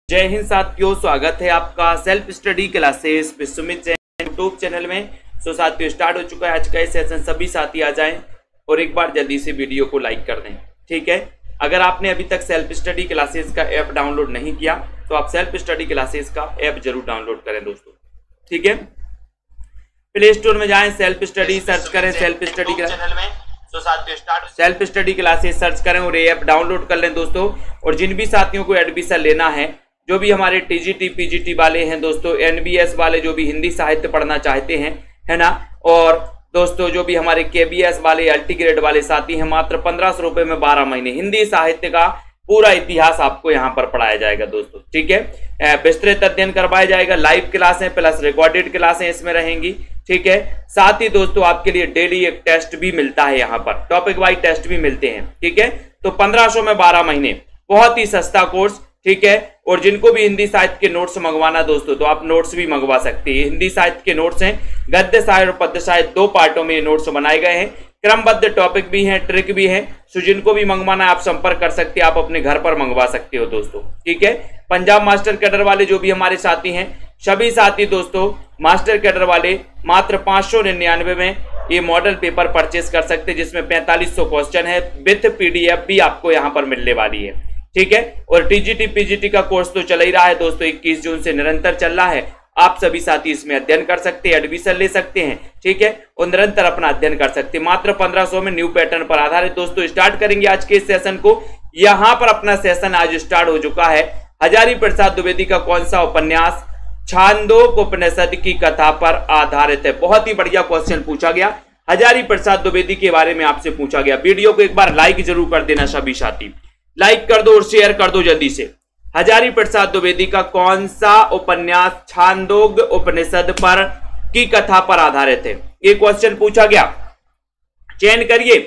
जय हिंद साथियों, स्वागत है आपका सेल्फ स्टडी क्लासेस पे सुमित जैन यूट्यूब चैनल में। सो साथियों, स्टार्ट हो चुका है आज का सेशन। सभी साथी आ जाएं और एक बार जल्दी से वीडियो को लाइक कर दें, ठीक है। अगर आपने अभी तक सेल्फ स्टडी क्लासेस का ऐप डाउनलोड नहीं किया तो आप सेल्फ स्टडी क्लासेस का ऐप जरूर डाउनलोड करें दोस्तों, ठीक है। प्ले स्टोर में जाएं, सेल्फ स्टडी सर्च करें, सेल्फ स्टडी चैनल में सेल्फ स्टडी क्लासेस सर्च करें और ये ऐप डाउनलोड कर लें दोस्तों। और जिन भी साथियों को एडमिशन लेना है, जो भी हमारे टीजीटी पीजीटी वाले हैं दोस्तों, एनबीएस वाले जो भी हिंदी साहित्य पढ़ना चाहते हैं, है ना, और दोस्तों जो भी हमारे केबीएस वाले अल्टी ग्रेड वाले साथी हैं, मात्र 1500 रुपए में 12 महीने हिंदी साहित्य का पूरा इतिहास आपको यहाँ पर पढ़ाया जाएगा दोस्तों, ठीक है। विस्तृत अध्ययन करवाया जाएगा, लाइव क्लासें प्लस रिकॉर्डेड क्लासें इसमें रहेंगी, ठीक है। साथ ही दोस्तों आपके लिए डेली एक टेस्ट भी मिलता है, यहाँ पर टॉपिक वाइज टेस्ट भी मिलते हैं, ठीक है। तो 1500 में 12 महीने, बहुत ही सस्ता कोर्स, ठीक है। और जिनको भी हिंदी साहित्य के नोट्स मंगवाना दोस्तों, तो आप नोट्स भी मंगवा सकते हैं। हिंदी साहित्य के नोट्स हैं, गद्य साहित्य और पद्य साहित्य 2 पार्टों में ये नोट्स बनाए गए हैं। क्रमबद्ध टॉपिक भी हैं, ट्रिक भी हैं। सो जिनको भी मंगवाना है आप संपर्क कर सकते हैं, आप अपने घर पर मंगवा सकते हो दोस्तों, ठीक है। पंजाब मास्टर कैडर वाले जो भी हमारे साथी हैं, सभी साथी दोस्तों मास्टर कैडर वाले मात्र 599 में ये मॉडल पेपर परचेस कर सकते हैं, जिसमें 4500 क्वेश्चन है, विथ पीडीएफ भी आपको यहाँ पर मिलने वाली है, ठीक है। और टीजीटी पीजीटी का कोर्स तो चल ही रहा है दोस्तों, 21 जून से निरंतर चल रहा है। आप सभी साथी इसमें अध्ययन कर सकते हैं, एडमिशन ले सकते हैं, ठीक है, और निरंतर अपना अध्ययन कर सकते हैं। मात्र 1500 में न्यू पैटर्न पर आधारित दोस्तों स्टार्ट करेंगे आज के इस सेशन को। यहाँ पर अपना सेशन आज स्टार्ट हो चुका है। हजारी प्रसाद द्विवेदी का कौन सा उपन्यास छांदोग उपनिषद की कथा पर आधारित है? बहुत ही बढ़िया क्वेश्चन पूछा गया, हजारी प्रसाद द्विवेदी के बारे में आपसे पूछा गया। वीडियो को एक बार लाइक जरूर कर देना सभी साथी, लाइक कर दो और शेयर कर दो जल्दी से। हजारी प्रसाद द्विवेदी का कौन सा उपन्यास छांदोग उपनिषद पर की कथा पर आधारित है? ये क्वेश्चन पूछा गया। चयन करिए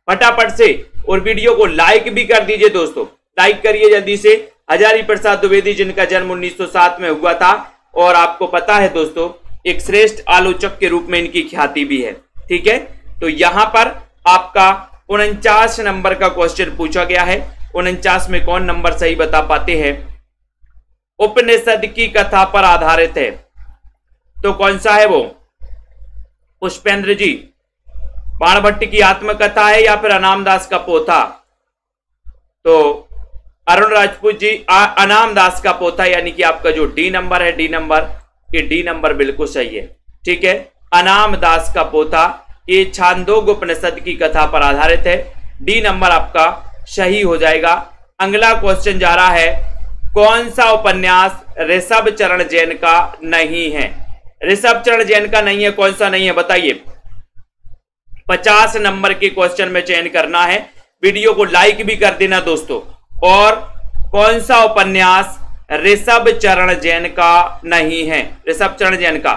फटाफट से और वीडियो को लाइक भी कर दीजिए दोस्तों, लाइक करिए जल्दी से। हजारी प्रसाद द्विवेदी जिनका जन्म 1907 में हुआ था, और आपको पता है दोस्तों एक श्रेष्ठ आलोचक के रूप में इनकी ख्याति भी है, ठीक है। तो यहां पर आपका 49 नंबर का क्वेश्चन पूछा गया है। 49 में कौन नंबर सही बता पाते हैं? उपनिषद की कथा पर आधारित है, तो कौन सा है वो? पुष्पेंद्र जी, बाणभट्ट की आत्मकथा है या फिर अनाम दास का पोथा? तो अरुण राजपूत जी, अनाम दास का पोथा, यानी कि आपका जो डी नंबर है, डी नंबर, ये डी नंबर बिल्कुल सही है, ठीक है। अनाम दास का पोथा ये छांदोग उपनिषद की कथा पर आधारित है, डी नंबर आपका सही हो जाएगा। अगला क्वेश्चन जा रहा है, कौन सा उपन्यास ऋषभ चरण जैन का नहीं है? ऋषभ चरण जैन का नहीं है, कौन सा नहीं है बताइए। 50 नंबर के क्वेश्चन में चयन करना है, वीडियो को लाइक भी कर देना दोस्तों। और कौन सा उपन्यास ऋषभ चरण जैन का नहीं है? ऋषभ चरण जैन का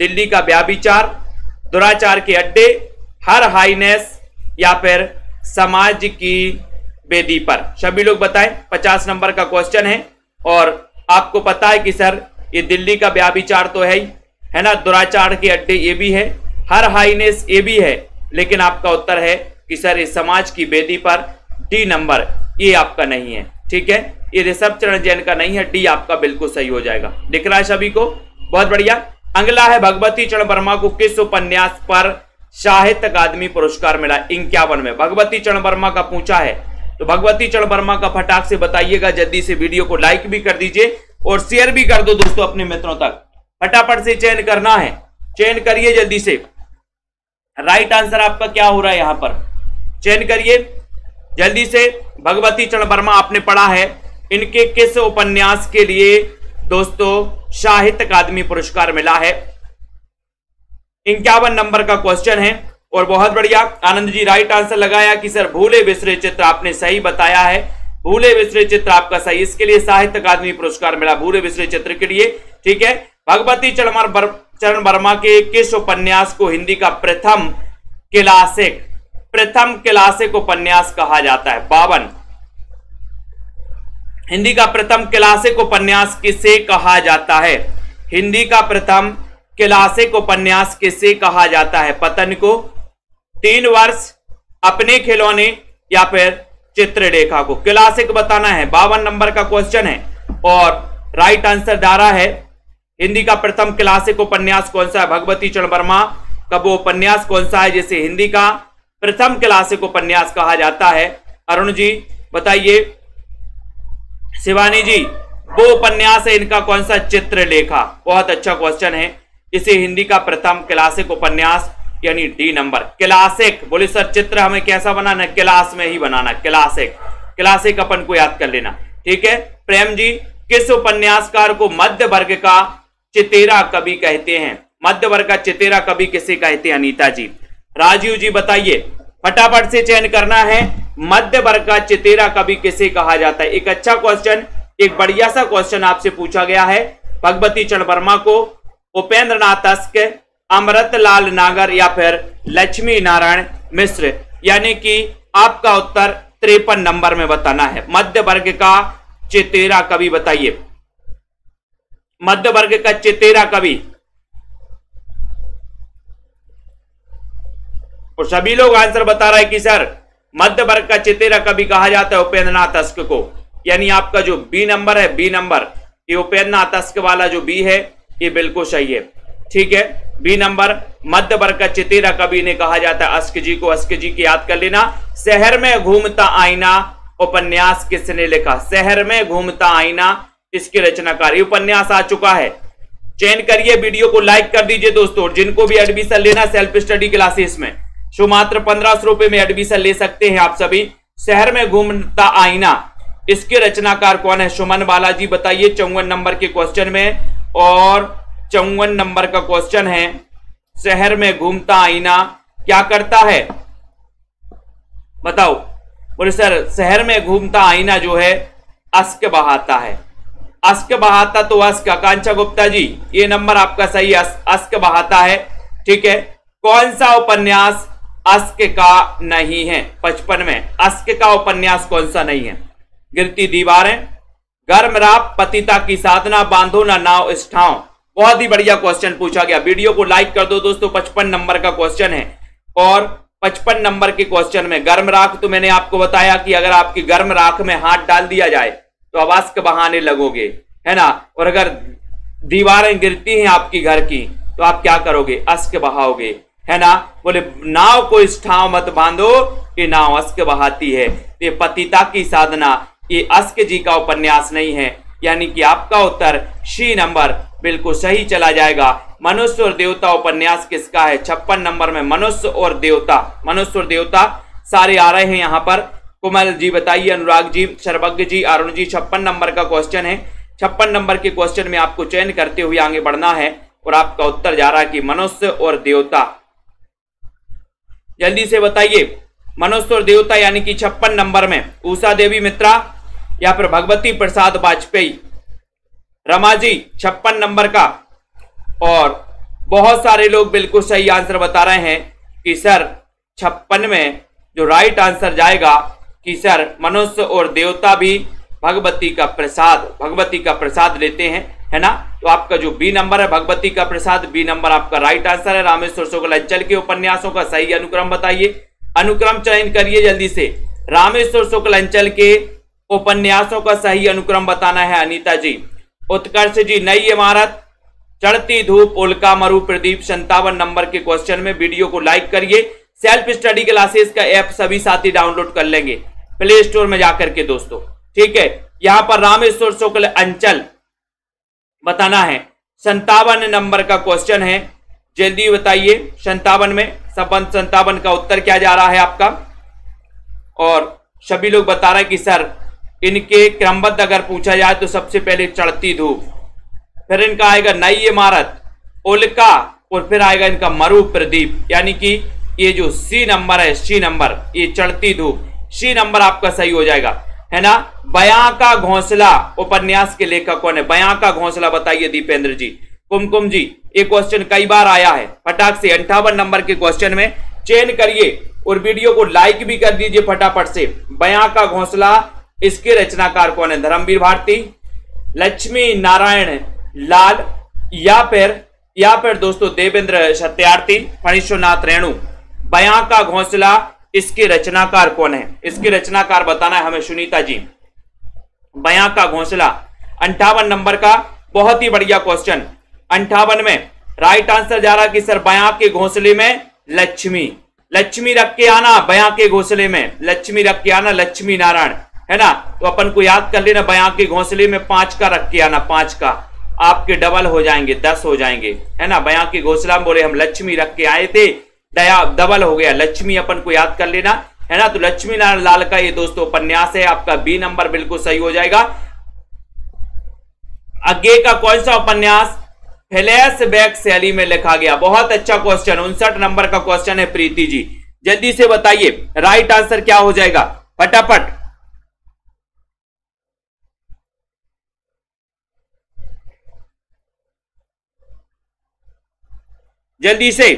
दिल्ली का व्याभिचार, दुराचार के अड्डे, हर हाईनेस, या फिर समाज की वेदी पर? सभी लोग बताएं। 50 नंबर का क्वेश्चन है और आपको पता है कि सर ये दिल्ली का व्याभिचार तो है ही, है ना, दुराचार के अड्डे ये भी है, हर हाईनेस ये भी है, लेकिन आपका उत्तर है कि सर ये समाज की वेदी पर, डी नंबर ये आपका नहीं है, ठीक है। ये ऋषभ चरण जैन का नहीं है, डी आपका बिल्कुल सही हो जाएगा। दिख रहा है सभी को? बहुत बढ़िया। अगला है, भगवती चरण वर्मा को किस उपन्यास पर साहित्य अकादमी पुरस्कार मिला? 51 में भगवती चरण वर्मा का पूछा है, तो भगवती चरण वर्मा का फटाक से बताइएगा जल्दी से। वीडियो को लाइक भी कर दीजिए और शेयर भी कर दो दोस्तों अपने मित्रों तक। फटाफट से चयन करना है, चयन करिए जल्दी से। राइट आंसर आपका क्या हो रहा है यहां पर? चयन करिए जल्दी से। भगवती चरण वर्मा आपने पढ़ा है, इनके किस उपन्यास के लिए दोस्तों साहित्य अकादमी पुरस्कार मिला है? 51 नंबर का क्वेश्चन है और बहुत बढ़िया। आनंद जी राइट आंसर लगाया कि सर भूले बिसरे चित्र, आपने सही बताया है, भूले बिसरे चित्र आपका सही, इसके लिए साहित्य अकादमी पुरस्कार मिला भूले बिसरे चित्र के लिए, ठीक है। भगवती चरण वर्मा के किस उपन्यास को हिंदी का प्रथम क्लासिक उपन्यास कहा जाता है? 52। हिंदी का प्रथम क्लासिक उपन्यास किसे कहा जाता है? हिंदी का प्रथम क्लासिक उपन्यास किसे कहा जाता है? पतन को, 3 वर्ष, अपने खिलौने, या फिर चित्रलेखा को? क्लासिक बताना है। 52 नंबर का क्वेश्चन है और राइट आंसर जा रहा है हिंदी का प्रथम क्लासिक उपन्यास कौन सा है? भगवती चरण वर्मा का वो उपन्यास कौन सा है जिसे हिंदी का प्रथम क्लासिक उपन्यास कहा जाता है? अरुण जी बताइए। शिवानी जी, वो उपन्यास है इनका कौन सा? चित्रलेखा। बहुत अच्छा क्वेश्चन है। इसे हिंदी का प्रथम क्लासिक उपन्यास यानी डी नंबर। क्लासिक बोले सर चित्र हमें कैसा बनाना? क्लास में ही बनाना। क्लासिक, क्लासिक अपन को याद कर लेना, ठीक है। प्रेम जी, किस उपन्यासकार को मध्य वर्ग का चितेरा कवि कहते हैं? मध्य वर्ग का चितेरा कवि किसे कहते हैं? अनीता जी। राजीव जी बताइए, फटाफट से चयन करना है। मध्य वर्ग का चितेरा कवि किसे कहा जाता है? एक अच्छा क्वेश्चन, एक बढ़िया सा क्वेश्चन आपसे पूछा गया है। भगवती चरण वर्मा को, उपेंद्र नाथ अश्क, अमृतलाल नागर या फिर लक्ष्मी नारायण मिश्र? यानी कि आपका उत्तर 53 नंबर में बताना है। मध्य वर्ग का चितेरा कवि बताइए। मध्य वर्ग का चितेरा कवि, और सभी लोग आंसर बता रहे हैं कि सर मध्य वर्ग का चितेरा कवि कहा जाता है उपेंद्र नाथ अश्क को। यानी आपका जो बी नंबर है, बी नंबर, ये उपेंद्र नाथ अश्क वाला जो बी है ये बिल्कुल सही है, ठीक है। बी नंबर मध्य वर्ग का चितेरा कवि ने कहा जाता है अश्क जी को। अश्क जी की याद कर लेना। शहर में घूमता आईना उपन्यास किसने लिखा? शहर में घूमता आईना इसके रचनाकार। ये उपन्यास आ चुका है। चयन करिए, वीडियो को लाइक कर दीजिए दोस्तों। जिनको भी एडमिशन लेना सेल्फ स्टडी क्लासेस में, जो मात्र 1500 रुपए में एडमिशन ले सकते हैं आप सभी। शहर में घूमता आईना इसके रचनाकार कौन है? सुमन बालाजी बताइए 54 नंबर के क्वेश्चन में। और 54 नंबर का क्वेश्चन है, शहर में घूमता आईना क्या करता है? बताओ। बोले सर शहर में घूमता आईना जो है अश्क बहाता है। अश्क बहाता तो अश्क। आकांक्षा गुप्ता जी, ये नंबर आपका सही, अश्क बहाता है, ठीक है। कौन सा उपन्यास अश्क का नहीं है? 55 में अश्क का उपन्यास कौन सा नहीं है? गिरती दीवारें, गर्म रात, पतिता की साधना, बांधो ना नाव इस ठाव। बहुत ही बढ़िया क्वेश्चन पूछा गया। वीडियो को लाइक कर दो दोस्तों। 55 नंबर का क्वेश्चन है। और 55 नंबर के क्वेश्चन में गर्म राख, तो मैंने आपको बताया कि अगर आपकी गर्म राख में हाथ डाल दिया जाए तो आप अश्क बहाने लगोगे, है ना। और अगर दीवारें गिरती हैं आपकी घर की तो आप क्या करोगे? अश्क बहाओगे, है ना। बोले नाव को इस ठाव मत बांधो, ये नाव अश्क बहाती है। ये पतिता की साधना ये अश्क जी का उपन्यास नहीं है। यानी कि आपका उत्तर सी नंबर बिल्कुल सही चला जाएगा। मनुष्य और देवता उपन्यास किसका है? 56 नंबर में मनुष्य और देवता। मनुष्य और देवता सारे आ रहे हैं यहाँ पर। कुमल जी बताइए, अनुराग जी, सर्वज्ञ जी, अरुण जी। 56 नंबर का क्वेश्चन है। 56 नंबर के क्वेश्चन में आपको चयन करते हुए आगे बढ़ना है और आपका उत्तर जा रहा है कि मनुष्य और देवता। जल्दी से बताइए, मनुष्य और देवता यानी कि 56 नंबर में उषा देवी मित्रा या फिर भगवती प्रसाद वाजपेयी? रमा जी 56 नंबर का। और बहुत सारे लोग बिल्कुल सही आंसर बता रहे हैं कि सर 56 में जो राइट आंसर जाएगा कि सर मनुष्य और देवता भी भगवती का प्रसाद लेते हैं, है ना। तो आपका जो बी नंबर है भगवती का प्रसाद, बी नंबर आपका राइट आंसर है। रामेश्वर शुक्ल अंचल के उपन्यासों का सही अनुक्रम बताइए। अनुक्रम चयन करिए जल्दी से। रामेश्वर शुक्ल अंचल के उपन्यासों का सही अनुक्रम बताना है अनीता जी। उत्कर्ष जी, नई इमारत, चढ़ती धूप, उल्का, मरु प्रदीप। 57 नंबर के क्वेश्चन में वीडियो को लाइक करिए। सेल्फ स्टडी क्लासेस का ऐप सभी साथी डाउनलोड कर लेंगे प्ले स्टोर में जाकर के दोस्तों, ठीक है। यहां पर रामेश्वर शुक्ल अंचल बताना है। 57 नंबर का क्वेश्चन है, जल्दी बताइए। 57 में 57 का उत्तर क्या जा रहा है आपका? और सभी लोग बता रहे हैं कि सर इनके क्रमबद्ध अगर पूछा जाए तो सबसे पहले चढ़ती धूप, फिर इनका आएगा नई इमारत, उल्का, और फिर आएगा इनका मरु प्रदीप। यानी कि ये जो सी नंबर है, सी नंबर, ये चढ़ती धूप, सी नंबर आपका सही हो जाएगा, है ना। बयां का घोंसला उपन्यास के लेखक कौन है? बयां का घोंसला बताइए दीपेंद्र जी। कुमकुम जी, ये क्वेश्चन कई बार आया है। फटाक से 58 नंबर के क्वेश्चन में चयन करिए और वीडियो को लाइक भी कर दीजिए फटाफट से। बयां का घोंसला इसके रचनाकार कौन है? धर्मवीर भारती, लक्ष्मी नारायण लाल या फिर दोस्तों देवेंद्र सत्यार्थी, फणीश्वरनाथ रेणु। बयां का घोंसला इसके रचनाकार कौन है? इसके रचनाकार बताना है हमें सुनीता जी। बयां का घोंसला 58 नंबर का बहुत ही बढ़िया क्वेश्चन। 58 में राइट आंसर जा रहा कि सर बयां के घोंसले में लक्ष्मी, लक्ष्मी रख के आना, बयां के घोंसले में लक्ष्मी रख के आना, लक्ष्मी नारायण, है ना। तो अपन को याद कर लेना, बयां के घोंसले में 5 का रख के आना, 5 का आपके डबल हो जाएंगे, 10 हो जाएंगे, है ना। बयां के घोंसला में बोले हम लक्ष्मी रख के आए थे, दया डबल हो गया, लक्ष्मी अपन को याद कर लेना, है ना। तो लक्ष्मी नारायण लाल का ये दोस्तों उपन्यास है, आपका बी नंबर बिल्कुल सही हो जाएगा। आगे का कौन सा उपन्यास फ्लैशबैक शैली में लिखा गया? बहुत अच्छा क्वेश्चन, 59 नंबर का क्वेश्चन है प्रीति जी, जल्दी से बताइए राइट आंसर क्या हो जाएगा, फटाफट। जल्दी से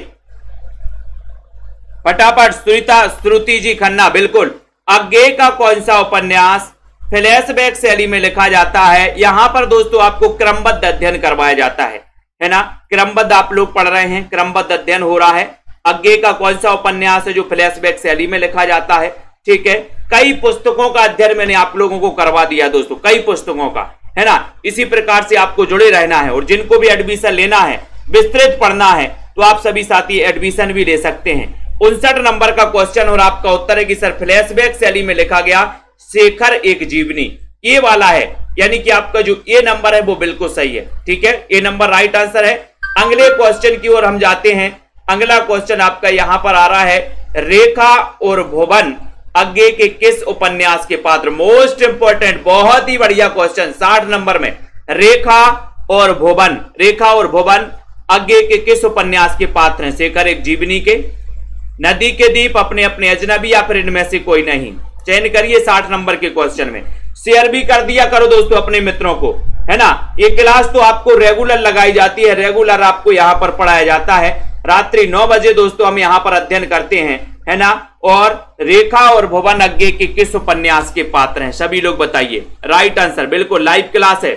फटाफट। श्रुति जी खन्ना, बिल्कुल। आगे का कौन सा उपन्यास फ्लैशबैक शैली में लिखा जाता है? यहां पर दोस्तों आपको क्रमबद्ध अध्ययन करवाया जाता है ना। क्रमबद्ध आप लोग पढ़ रहे हैं, क्रमबद्ध अध्ययन हो रहा है। आगे का कौन सा उपन्यास है जो फ्लैशबैक शैली में लिखा जाता है? ठीक है, कई पुस्तकों का अध्ययन मैंने आप लोगों को करवा दिया दोस्तों, कई पुस्तकों का, है ना। इसी प्रकार से आपको जुड़े रहना है, और जिनको भी एडमिशन लेना है, विस्तृत पढ़ना है, तो आप सभी साथी एडमिशन भी ले सकते हैं। 59 नंबर का क्वेश्चन और आपका उत्तर है कि सर फ्लैशबैक शैली में लिखा गया शेखर एक जीवनी, ये वाला है, यानी कि आपका जो ए नंबर है वो बिल्कुल सही है। ठीक है, ए नंबर राइट आंसर है। अगले क्वेश्चन की ओर हम जाते हैं। अगला क्वेश्चन आपका यहां पर आ रहा है, रेखा और भुवन आगे के किस उपन्यास के पात्र? मोस्ट इंपोर्टेंट, बहुत ही बढ़िया क्वेश्चन, 60 नंबर में। रेखा और भुवन, रेखा और भुवन आगे के किस उपन्यास के पात्र हैं? शेखर एक जीवनी के, नदी के दीप, अपने अपने अजनबी, या फिर इनमें से कोई नहीं? चयन करिए 60 नंबर के क्वेश्चन में। शेयर भी कर दिया करो दोस्तों अपने मित्रों को, है ना। ये क्लास तो आपको रेगुलर लगाई जाती है, रेगुलर आपको यहां पर पढ़ाया जाता है। रात्रि 9 बजे दोस्तों हम यहां पर अध्ययन करते हैं, है ना। और रेखा और भुवन आगे के किस उपन्यास के पात्र हैं? सभी लोग बताइए राइट आंसर, बिल्कुल लाइव क्लास है।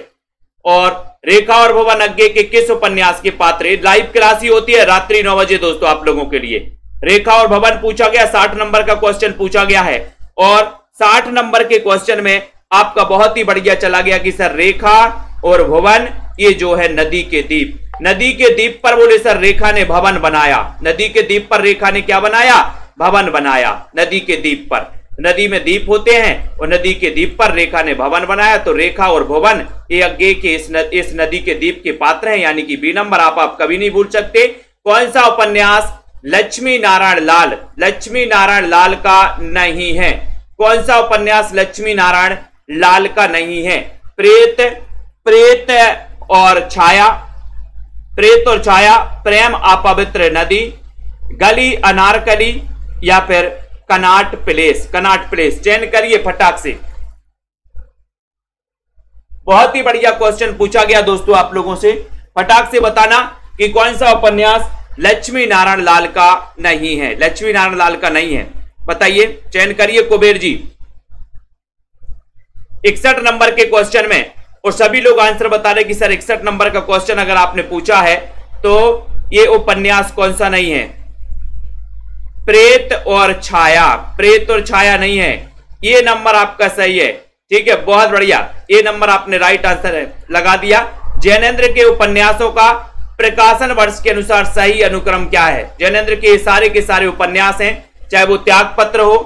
और रेखा और भुवन आगे के किस उपन्यास के पात्र? लाइव क्लास ही होती है रात्रि 9 बजे दोस्तों आप लोगों के लिए। रेखा और भुवन पूछा गया, 60 नंबर का क्वेश्चन पूछा गया है, और 60 नंबर के क्वेश्चन में आपका बहुत ही बढ़िया चला गया कि सर रेखा और भुवन ये जो है नदी के दीप, नदी के दीप पर बोले सर रेखा ने भवन बनाया, नदी के दीप पर रेखा ने क्या बनाया? भवन बनाया। नदी के दीप पर, नदी में दीप होते हैं और नदी के दीप पर रेखा ने भवन बनाया। तो रेखा और भुवन ये आगे के इस नदी के दीप के पात्र हैं, यानी कि बी नंबर आप कभी नहीं भूल सकते। कौन सा उपन्यास लक्ष्मी नारायण लाल, लक्ष्मी नारायण लाल का नहीं है? कौन सा उपन्यास लक्ष्मी नारायण लाल का नहीं है? प्रेत और छाया, प्रेत और छाया, प्रेम अपवित्र नदी, गली अनारकली, या फिर कनाट प्लेस, कनाट प्लेस? चयन करिए फटाक से। बहुत ही बढ़िया क्वेश्चन पूछा गया दोस्तों आप लोगों से, फटाक से बताना कि कौन सा उपन्यास लक्ष्मी नारायण लाल का नहीं है, लक्ष्मी नारायण लाल का नहीं है, बताइए, चयन करिए कुबेर जी। 61 नंबर के क्वेश्चन में, और सभी लोग आंसर बता रहे कि सर 61 नंबर का क्वेश्चन अगर आपने पूछा है तो ये उपन्यास कौन सा नहीं है? प्रेत और छाया, प्रेत और छाया नहीं है, ये नंबर आपका सही है। ठीक है, बहुत बढ़िया, ये नंबर आपने राइट आंसर है लगा दिया। जैनेन्द्र के उपन्यासों का प्रकाशन वर्ष के अनुसार सही अनुक्रम क्या है? जैनेन्द्र के सारे उपन्यास हैं, चाहे वो त्यागपत्र हो,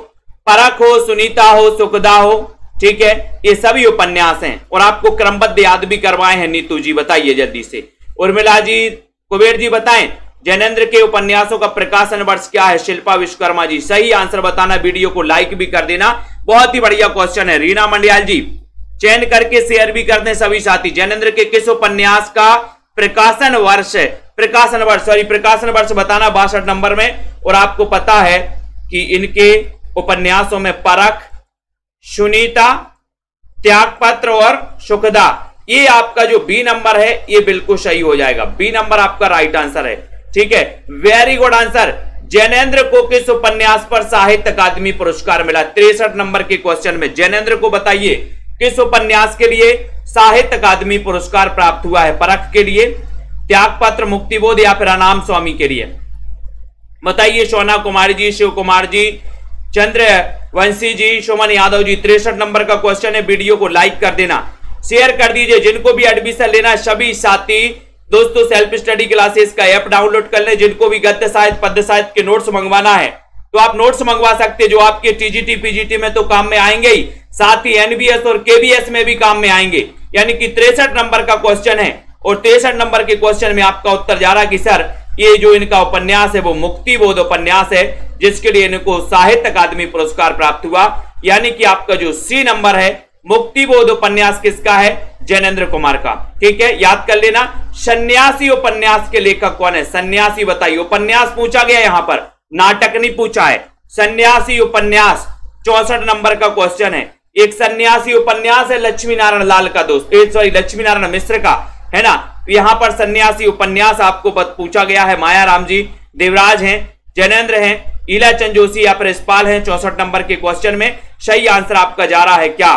परख हो, सुनीता हो, सुखदा हो, ठीक है, ये सभी उपन्यास हैं। और आपको क्रमबद्ध याद भी करवाए हैं। नीतू जी बताइए जल्दी से, उर्मिला जी, कुबेर जी बताएं जैनेन्द्र के उपन्यासों का प्रकाशन वर्ष क्या है? शिल्पा विश्वकर्मा जी सही आंसर बताना, वीडियो को लाइक भी कर देना, बहुत ही बढ़िया क्वेश्चन है। रीना मंडियाल जी चयन करके शेयर भी कर दें सभी साथी। जैनेन्द्र के किस उपन्यास का प्रकाशन वर्ष है? प्रकाशन वर्ष बताना 62 नंबर में। और आपको पता है कि इनके उपन्यासों में परख, सुनीता, त्यागपत्र और सुखदा, ये आपका जो बी नंबर है ये बिल्कुल सही हो जाएगा। बी नंबर आपका राइट आंसर है। ठीक है, वेरी गुड आंसर। जैनेन्द्र को किस उपन्यास पर साहित्य अकादमी पुरस्कार मिला? 63 नंबर के क्वेश्चन में जैनेन्द्र को बताइए किस उपन्यास के लिए साहित्य अकादमी पुरस्कार प्राप्त हुआ है? परख के लिए, त्यागपत्र, मुक्तिबोध, या फिर अनाम स्वामी के लिए? बताइए सोना कुमारी जी, शिव कुमार जी, चंद्र वंशी जी, सुमन यादव जी। 63 नंबर का क्वेश्चन है, वीडियो को लाइक कर देना। शेयर कर दीजिए। जिनको भी एडमिशन लेना सभी साथी दोस्तों सेल्फ स्टडी क्लासेस का ऐप डाउनलोड कर लें। जिनको भी गद्य साहित्य पद्य साहित्य के नोट्स मंगवाना है तो आप नोट्स मंगवा सकते हैं, जो आपके टीजीटी पीजीटी में तो काम में आएंगे ही, साथ ही एनबीएस और केबीएस में भी काम में आएंगे। यानी कि 63 नंबर का क्वेश्चन है और 63 नंबर के क्वेश्चन में आपका उत्तर जा रहा है कि सर ये जो इनका उपन्यास है वो मुक्तिबोध उपन्यास है, जिसके लिए इनको साहित्य अकादमी पुरस्कार प्राप्त हुआ। यानी कि आपका जो सी नंबर है मुक्तिबोध उपन्यास किसका है? जैनेन्द्र कुमार का। ठीक है, याद कर लेना। सन्यासी उपन्यास के लेखक कौन है? सन्यासी बताइए। उपन्यास पूछा गया यहां पर, नाटक नहीं पूछा है। सन्यासी उपन्यास 64 नंबर का क्वेश्चन है। एक सन्यासी उपन्यास है लक्ष्मी नारायण लाल का दोस्त, लक्ष्मी नारायण मिश्र का, है ना। यहां पर सन्यासी उपन्यास आपको पूछा गया है। मायाराम जी देवराज हैं, जैनेन्द्र हैं, ईलाचंद जोशी या फिर यशपाल हैं 64 नंबर के क्वेश्चन में। सही आंसर आपका जा रहा है क्या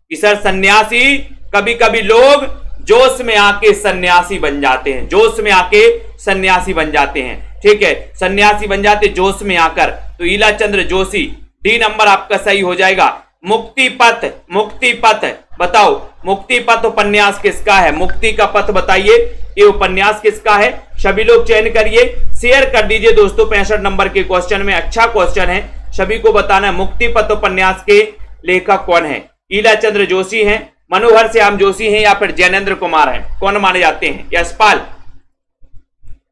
कि सर सन्यासी, कभी कभी लोग जोश में आके सन्यासी बन जाते हैं, जोश में आके सन्यासी बन जाते हैं। ठीक है, सन्यासी बन जाते जोश में आकर। तो ईलाचंद्र जोशी, डी नंबर आपका सही हो जाएगा। मुक्तिपथ, मुक्तिपथ बताओ, मुक्तिपथ उपन्यास किसका है? मुक्ति का पथ बताइए, ये उपन्यास किसका है? सभी लोग चयन करिए, शेयर कर दीजिए दोस्तों। 65 नंबर के क्वेश्चन में, अच्छा क्वेश्चन है, सभी को बताना है मुक्तिपथ उपन्यास के लेखक कौन है? ईलाचंद्र जोशी हैं, मनोहर श्याम जोशी हैं या फिर जैनेन्द्र कुमार हैं? कौन माने जाते हैं? यशपाल।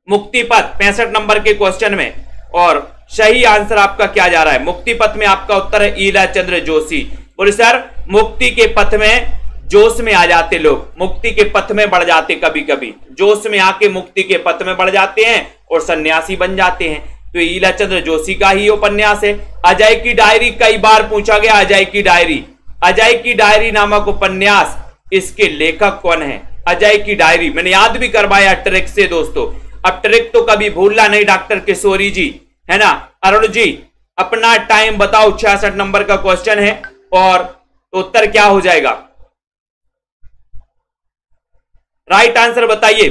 मुक्तिपथ 65 नंबर के क्वेश्चन में, और सही आंसर आपका क्या जा रहा है? मुक्तिपथ में आपका उत्तर है ईलाचंद्र जोशी। बोले सर मुक्ति के पथ में जोश में आ जाते लोग, मुक्ति के पथ में बढ़ जाते, कभी कभी जोश में आके मुक्ति के पथ में बढ़ जाते हैं और सन्यासी बन जाते हैं। तो ईलाचंद्र जोशी का ही उपन्यास है। अजय की डायरी कई बार पूछा गया, अजय की डायरी, अजय की डायरी नामक उपन्यास, इसके लेखक कौन है? अजय की डायरी मैंने याद भी करवाया ट्रिक से दोस्तों। अब ट्रिक तो कभी भूलना नहीं डॉक्टर किशोरी जी, है ना। अरुण जी अपना टाइम बताओ। 66 नंबर का क्वेश्चन है और तो उत्तर क्या हो जाएगा? राइट आंसर बताइए।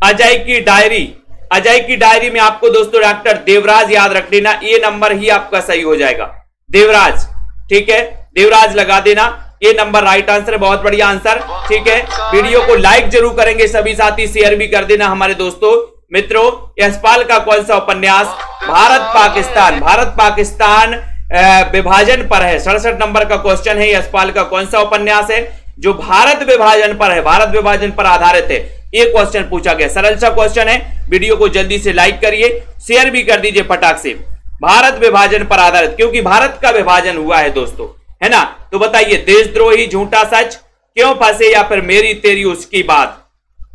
अजय की डायरी, अजय की डायरी में आपको दोस्तों डॉक्टर देवराज याद रख लेना, ये नंबर ही आपका सही हो जाएगा, देवराज। ठीक है, देवराज लगा देना, ये नंबर राइट आंसर है। बहुत बढ़िया आंसर। ठीक है, वीडियो को लाइक जरूर करेंगे सभी साथी, शेयर भी कर देना हमारे दोस्तों मित्रों। यशपाल का कौन सा उपन्यास भारत पाकिस्तान, भारत पाकिस्तान विभाजन पर है? 67 नंबर का क्वेश्चन है। यशपाल का कौन सा उपन्यास है जो भारत विभाजन पर है, भारत विभाजन पर आधारित है? ये क्वेश्चन पूछा गया, सरल सा क्वेश्चन है। वीडियो को जल्दी से लाइक करिए, शेयर भी कर दीजिए फटाक से। भारत विभाजन पर आधारित, क्योंकि भारत का विभाजन हुआ है दोस्तों, है ना। तो बताइए, देशद्रोही, झूठा सच, क्यों फंसे या फिर मेरी तेरी उसकी बात?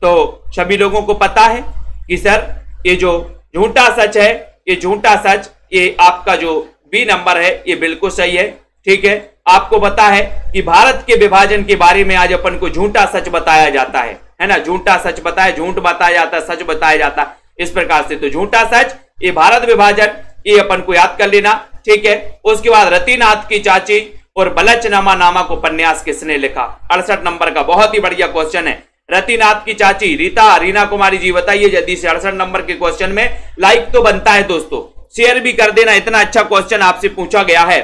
तो सभी लोगों को पता है कि सर ये जो झूठा सच है, ये झूठा सच, ये आपका जो बी नंबर है ये बिल्कुल सही है। ठीक है, आपको पता है कि भारत के विभाजन के बारे में आज अपन को झूठा सच बताया जाता है ना। झूठा सच बताया, झूठ बताया जाता, सच बताया जाता, इस प्रकार से। तो झूठा सच, ये भारत विभाजन, ये अपन को याद कर लेना। ठीक है, उसके बाद रतिनाथ की चाची और बलचनामा नामक उपन्यास किसने लिखा? 68 नंबर का बहुत ही बढ़िया क्वेश्चन है। रतिनाथ की चाची रीना कुमारी जी बताइए जल्दी से। 68 नंबर के क्वेश्चन में लाइक तो बनता है दोस्तों, शेयर भी कर देना, इतना अच्छा क्वेश्चन आपसे पूछा गया है।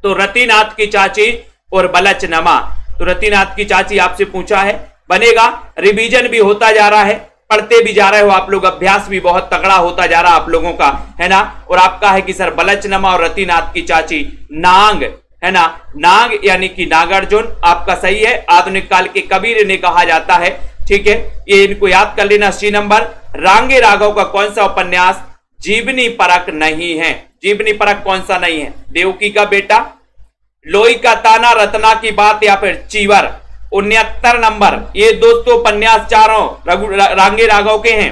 तो रतिनाथ की चाची और बलचनामा, तो रतिनाथ की चाची आपसे पूछा है, बनेगा। रिवीजन भी होता जा रहा है, पढ़ते भी जा रहे हो आप लोग, अभ्यास भी बहुत तगड़ा होता जा रहा आप लोगों का, है ना। और आपका है कि सर बलचनामा और रतिनाथ की चाची नांग, है ना, नाग यानी कि नागार्जुन आपका सही है। आधुनिक काल के कबीर ने कहा जाता है। ठीक है, ये इनको याद कर लेना। सी नंबर, रांगे राघव का कौन सा उपन्यास जीवनी परक नहीं है? जीवनी परक कौन सा नहीं है? देवकी का बेटा, लोई का ताना, रत्ना की बात या फिर चीवर? 69 नंबर, ये दोस्तों उपन्यास चारों रांगे राघव के हैं।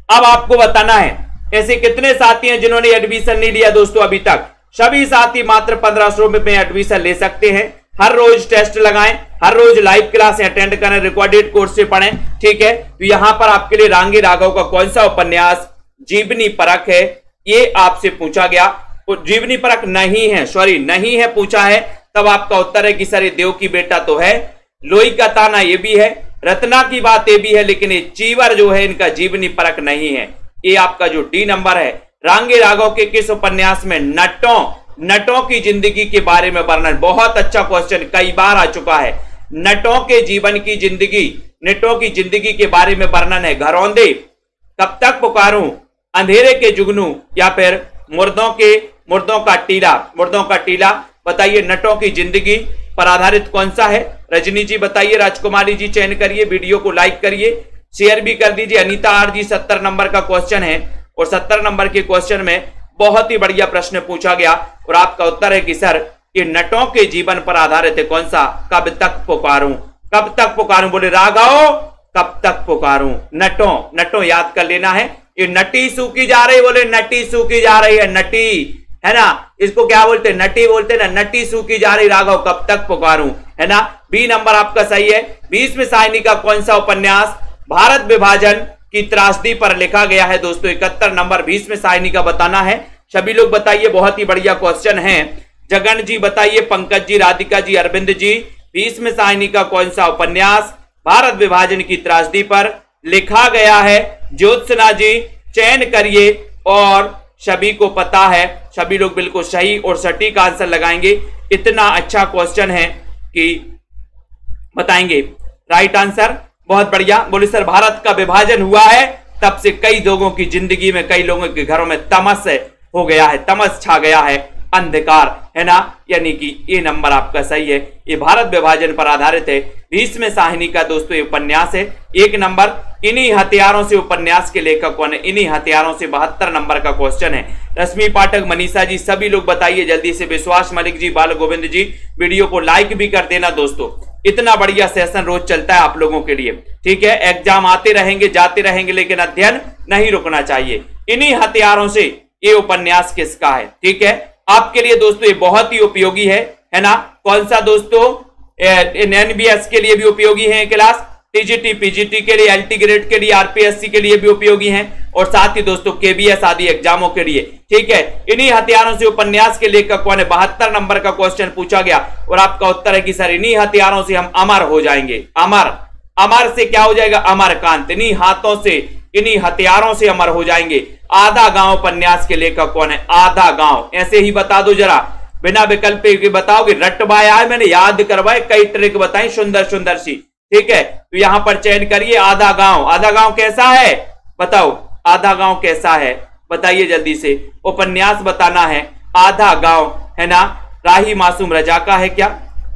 अब आपको बताना है ऐसे कितने साथी हैं जिन्होंने एडमिशन नहीं लिया दोस्तों अभी तक। सभी साथी मात्र 1500 में एडमिशन ले सकते हैं। हर रोज टेस्ट लगाएं, हर रोज लाइव क्लास अटेंड करें, रिकॉर्डेड कोर्स से पढ़ें। ठीक है, तो यहां पर आपके लिए रांगे राघव का कौन सा उपन्यास जीवनी परक है, ये आपसे पूछा गया। तो जीवनी परक नहीं है, सॉरी नहीं है पूछा है, तब आपका उत्तर है कि सर ये देव की बेटा तो है, लोई का ताना ये भी है, रत्ना की बात ये भी है, लेकिन ये चीवर जो है इनका जीवनी परक नहीं है। ये आपका जो डी नंबर है। रांगे राघव के किस उपन्यास में नटों नटों की जिंदगी के बारे में वर्णन। बहुत अच्छा क्वेश्चन, कई बार आ चुका है। नटों के जीवन की जिंदगी, नटों की जिंदगी के बारे में वर्णन है। घरौंदे, कब तक पुकारूं, अंधेरे के जुगनू, या फिर मुर्दों का टीला। बताइए नटों की जिंदगी पर आधारित कौन सा है? रजनी जी बताइए, राजकुमारी जी चयन करिए, वीडियो को लाइक करिए, शेयर भी कर दीजिए। अनीता आर जी 70 नंबर का क्वेश्चन है और 70 नंबर के क्वेश्चन में बहुत ही बढ़िया प्रश्न पूछा गया और आपका उत्तर है कि सर ये नटों के जीवन पर आधारित है। कौन सा? कब तक पुकारूं, कब तक पुकारूं। बोले राघव, कब तक पुकारूं। नटों याद कर लेना है। ये नटी सूखी जा रही, बोले नटी सूखी जा रही है, नटी है ना, इसको क्या बोलते हैं? नटी बोलते हैं ना। नटी सूखी जा रही, राघव कब तक पुकारूं, है ना। बी नंबर आपका सही है। 20वीं साहिनी का कौन सा उपन्यास भारत विभाजन की त्रासदी पर लिखा गया है? दोस्तों 71 नंबर 20वीं साहिनी का बताना है। सभी लोग बताइए, बहुत ही बढ़िया क्वेश्चन है। जगन जी बताइए, पंकज जी, राधिका जी, अरविंद जी, 20वीं साहिनी का कौन सा उपन्यास भारत विभाजन की त्रासदी पर लिखा गया है? ज्योत्सना जी चयन करिए और सभी को पता है, सभी लोग बिल्कुल सही और सटीक आंसर लगाएंगे। इतना अच्छा क्वेश्चन है कि बताएंगे राइट आंसर। बहुत बढ़िया। बोले सर भारत का विभाजन हुआ है तब से कई लोगों की जिंदगी में, कई लोगों के घरों में तमस हो गया है, तमस छा गया है, अंधकार, है ना। यानी कि ये नंबर आपका सही है। ये भारत विभाजन पर आधारित है। 20वीं साहिनी का दोस्तों ये उपन्यास है। 1 नंबर। इन्हीं हथियारों से उपन्यास के लेखक कौन है? इन्हीं हथियारों से 72 नंबर का क्वेश्चन है। रश्मि पाठक, मनीषा जी, सभी लोग बताइए जल्दी से। विश्वास मलिक जी, बाल गोविंद जी, वीडियो को लाइक भी कर देना दोस्तों। इतना बढ़िया सेशन रोज चलता है आप लोगों के लिए, ठीक है। एग्जाम आते रहेंगे, जाते रहेंगे, लेकिन अध्ययन नहीं रुकना चाहिए। इन्हीं हथियारों से ये उपन्यास किसका है? ठीक है, आपके लिए दोस्तों ये बहुत ही उपयोगी है ना। कौन सा दोस्तों? एनबीएस के लिए भी उपयोगी है क्लास, टीजीटी पीजीटी के लिए, एलटी ग्रेड के लिए, आरपीएससी के लिए भी उपयोगी हैं और साथ ही दोस्तों केबीएस आदि एग्जामों के लिए, ठीक है। इन्हीं हथियारों से उपन्यास के लेखक कौन है? 72 नंबर का क्वेश्चन पूछा गया और आपका उत्तर है कि सर इन्हीं हथियारों से हम अमर हो जाएंगे। अमर से क्या हो जाएगा? अमरकांत। इन्हीं हाथों से, इन्हीं हथियारों से अमर हो जाएंगे। आधा गांव उपन्यास के लेखक कौन है? आधा गांव। ऐसे ही बता दो जरा, बिना विकल्प के बताओगे। रटवाया है मैंने, याद करवाए, कई ट्रिक बताई सुंदर सुंदर सी, ठीक है। तो यहां पर चयन करिए आधा गांव। आधा गांव कैसा है बताओ? आधा गांव कैसा है बताइए जल्दी से। उपन्यास बताना है। आधा गांव, है ना, राही मासूम रजा का है क्या?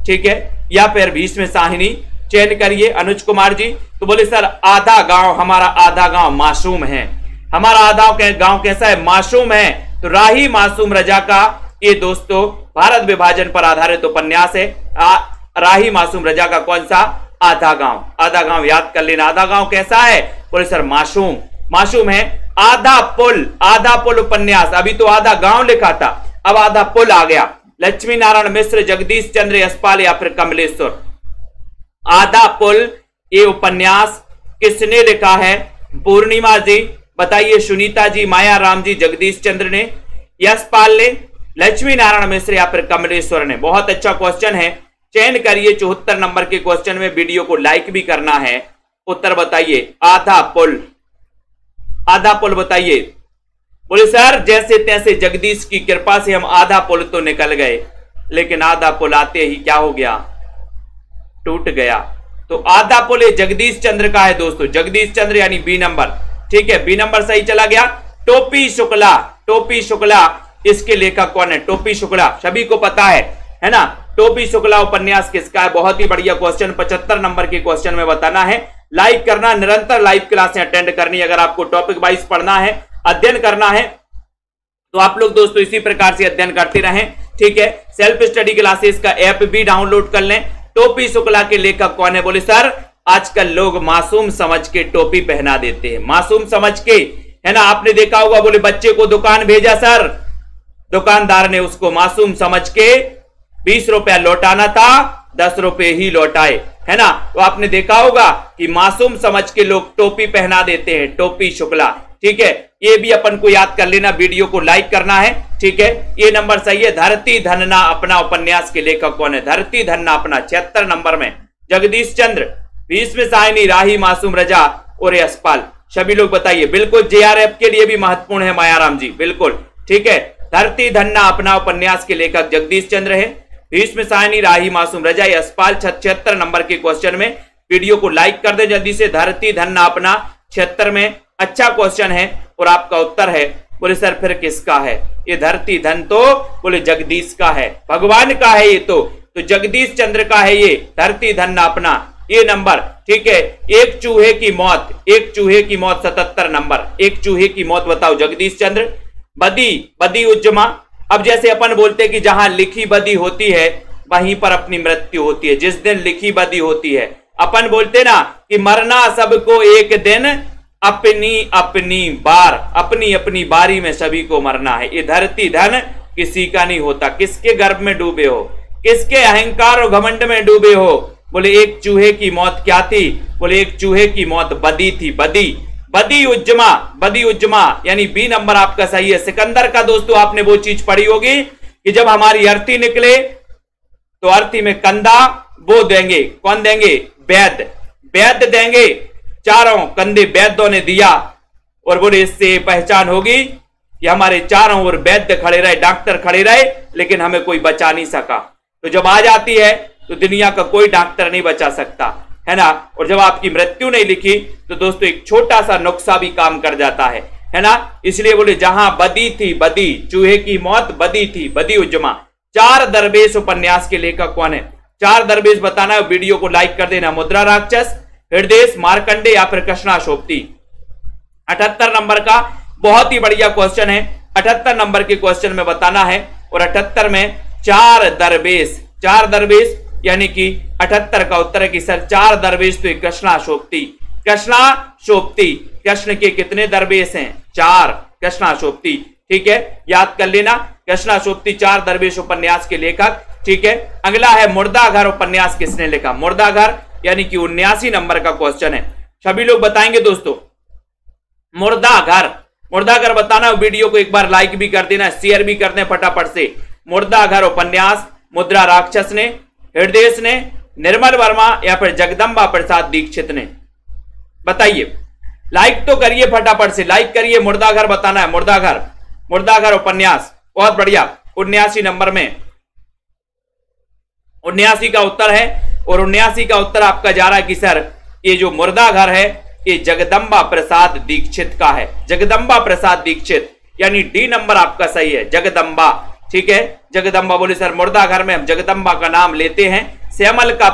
ठीक है, या फिर 20वीं साहिनी चयन करिए। अनुज कुमार जी तो बोले सर आधा गांव, हमारा आधा गांव मासूम है। हमारा आधा गांव कैसा है? मासूम है। तो राही मासूम रजा का ये दोस्तों भारत विभाजन पर आधारित उपन्यास है। राही मासूम रजा का कौन सा? आधा गांव। आधा गांव याद कर लेना। आधा गांव कैसा है? बोले सर मासूम है। आधा पुल उपन्यास, अभी तो आधा गांव लिखा था, अब आधा पुल आ गया। लक्ष्मी नारायण मिश्र, जगदीश चंद्र यशपाल या फिर कमलेश्वर। आधा पुल ये उपन्यास किसने लिखा है? पूर्णिमा जी बताइए, सुनीता जी, माया राम जी, जगदीश चंद्र ने, यशपाल ने, लक्ष्मी नारायण मिश्र या फिर कमलेश्वर ने। बहुत अच्छा क्वेश्चन है, चयन करिए। 74 नंबर के क्वेश्चन में वीडियो को लाइक भी करना है। उत्तर बताइए। आधा पुल बताइए। बोले सर जैसे तैसे जगदीश की कृपा से हम आधा पुल तो निकल गए, लेकिन आधा पुल आते ही क्या हो गया? टूट गया। तो आधा पुल जगदीश चंद्र का है दोस्तों, जगदीश चंद्र यानी बी नंबर, ठीक है। बी नंबर सही चला गया। टोपी शुक्ला इसके लेखक कौन है? टोपी शुक्ला सभी को पता है ना। टोपी शुक्ला उपन्यास किसका है? बहुत ही बढ़िया क्वेश्चन, 75 नंबर के क्वेश्चन में बताना है। लाइक करना, निरंतर लाइव क्लासें अटेंड करनी। अगर आपको टॉपिक वाइज पढ़ना है, अध्ययन करना है, तो आप लोग दोस्तों इसी प्रकार से अध्ययन करते रहें, ठीक है। सेल्फ स्टडी क्लासेस का ऐप भी डाउनलोड कर लें। टोपी शुक्ला के लेखक कौन है? बोले सर आजकल लोग मासूम समझ के टोपी पहना देते हैं, मासूम समझ के, है ना। आपने देखा होगा, बोले बच्चे को दुकान भेजा सर, दुकानदार ने उसको मासूम समझ के 20 रुपया लौटाना था, 10 रुपए ही लौटाए, है ना। तो आपने देखा होगा कि मासूम समझ के लोग टोपी पहना देते हैं, टोपी शुक्ला, ठीक है। ये भी अपन को याद कर लेना, वीडियो को लाइक करना है, ठीक है। ये नंबर सही है। धरती धन्ना अपना उपन्यास के लेखक कौन है? धरती धन्ना अपना 76 नंबर में जगदीश चंद्र, 20वीं साहिनी राही मासूम रजा और यशपाल। सभी लोग बताइए। बिल्कुल जेआरएफ के लिए भी महत्वपूर्ण है मायाराम जी, बिल्कुल, ठीक है। धरती धन्ना अपना उपन्यास के लेखक जगदीश चंद्र है। भीष्म सायनी राही मासूम रजाई अस्पाल 76 नंबर के क्वेश्चन में वीडियो को लाइक कर दे जल्दी से। धरती धन्ना अपना 76 में अच्छा क्वेश्चन है और आपका उत्तर है। बोले सर फिर किसका है? ये धरती धन तो बोले जगदीश का है, भगवान का है ये तो जगदीश चंद्र का है ये धरती धन्ना अपना ये नंबर। ठीक है, एक चूहे की मौत 77 नंबर। एक चूहे की मौत बताओ जगदीश चंद्र। बदी उज्जमा। अब जैसे अपन बोलते कि जहां लिखी बदी होती है वहीं पर अपनी मृत्यु होती है। जिस दिन लिखी बदी होती है अपन बोलते ना कि मरना सबको एक दिन, अपनी अपनी बारी में सभी को मरना है। ये धरती धन किसी का नहीं होता। किसके गर्भ में डूबे हो? किसके अहंकार और घमंड में डूबे हो? बोले एक चूहे की मौत क्या थी? बोले एक चूहे की मौत बदी थी। बदी उज्जमा यानी बी नंबर आपका सही है। सिकंदर का दोस्तों आपने वो चीज पढ़ी होगी कि जब हमारी अर्थी निकले तो अर्थी में कंधा वो देंगे। कौन देंगे? वैद्य देंगे। चारों कंधे वैद्यों ने दिया और बोले इससे पहचान होगी कि हमारे चारों ओर वैद्य खड़े रहे, डॉक्टर खड़े रहे, लेकिन हमें कोई बचा नहीं सका। तो जब आ जाती है तो दुनिया का कोई डॉक्टर नहीं बचा सकता, है ना। और जब आपकी मृत्यु नहीं लिखी तो दोस्तों एक छोटा सा नुक्सा भी काम कर जाता है ना। इसलिए बोले जहां बदी थी बदी, चूहे की मौत बदी थी, बदी उज्जमा। 4 दरवेश उपन्यास के लेखक कौन है? 4 दरवेश बताना है, वीडियो को लाइक कर देना। मुद्रा राक्षस, हृदय, मार्कंडे या फिर कृष्णाशोक्ति। 78 नंबर का बहुत ही बढ़िया क्वेश्चन है। 78 नंबर के क्वेश्चन में बताना है और 78 में 4 दरवेश यानी कि 78 का उत्तर है कि सर 4 दरवेश तो कृष्णाशोक्ति। कृष्ण के कितने दरवेश हैं? 4 कृष्णाशोक्ति। ठीक है, याद कर लेना। कृष्णाशोक्ति 4 दरवेश उपन्यास के लेखक। ठीक है, अगला है मुर्दाघर उपन्यास किसने लिखा? मुर्दाघर यानी कि 79 नंबर का क्वेश्चन है। सभी लोग बताएंगे दोस्तों। मुर्दाघर बताना। वीडियो को एक बार लाइक भी कर देना, शेयर भी कर दें फटाफट से। मुर्दाघर उपन्यास मुद्रा राक्षस ने, हृदय ने, निर्मल वर्मा या फिर जगदम्बा प्रसाद दीक्षित ने? बताइए, लाइक तो करिए फटाफट से, लाइक करिए। मुर्दाघर बताना है। मुर्दाघर उपन्यास बहुत बढ़िया। 79 नंबर में 79 का उत्तर है और 79 का उत्तर आपका जा रहा है कि सर ये जो मुर्दाघर है ये जगदम्बा प्रसाद दीक्षित का है। जगदम्बा प्रसाद दीक्षित यानी डी नंबर आपका सही है, जगदम्बा। ठीक है, जगदम्बा। बोले सर मुर्दाघर में हम जगदम्बा का नाम लेते हैं। श्यामल का